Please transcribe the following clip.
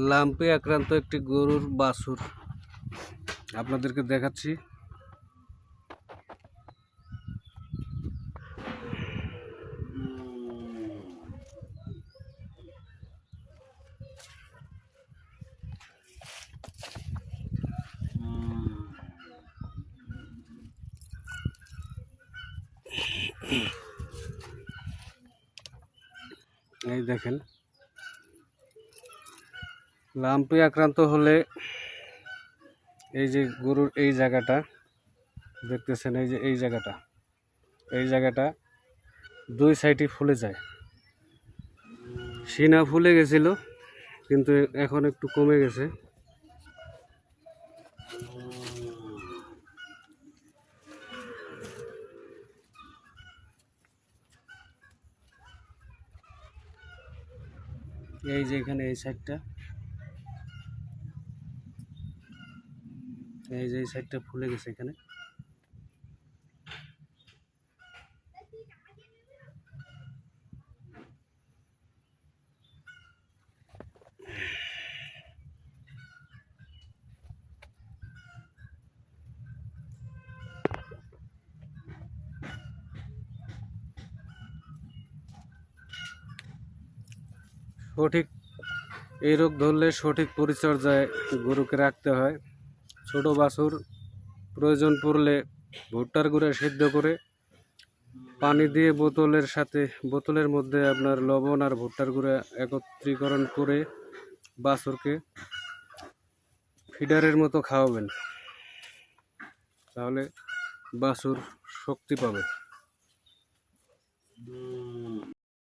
লাম্পে আক্রান্ত একটি গরুর বাছুর আপনাদেরকে দেখাচ্ছি। এই দেখেন, লাম্পে আক্রান্ত হলে এই যে গরুর এই জায়গাটা দেখতেছেন, এই যে এই জায়গাটা দুই সাইডে ফুলে যায়। সিনা ফুলে গেছিল, কিন্তু এখন একটু কমে গেছে। এই যে এখানে এই সাইডটা, এই যে এই সাইডটা ফুলে গেছে এখানে। সঠিক এই রোগ ধরলে সঠিক পরিচর্যায় গরুকে রাখতে হয়। ছোট বাছুর প্রয়োজন পড়লে ভুট্টার গুঁড়া সিদ্ধ করে পানি দিয়ে বোতলের মধ্যে আপনার লবণ আর ভুট্টার গুঁড়া একত্রীকরণ করে বাছুরকে ফিডারের মতো খাওয়াবেন, তাহলে বাছুর শক্তি পাবে।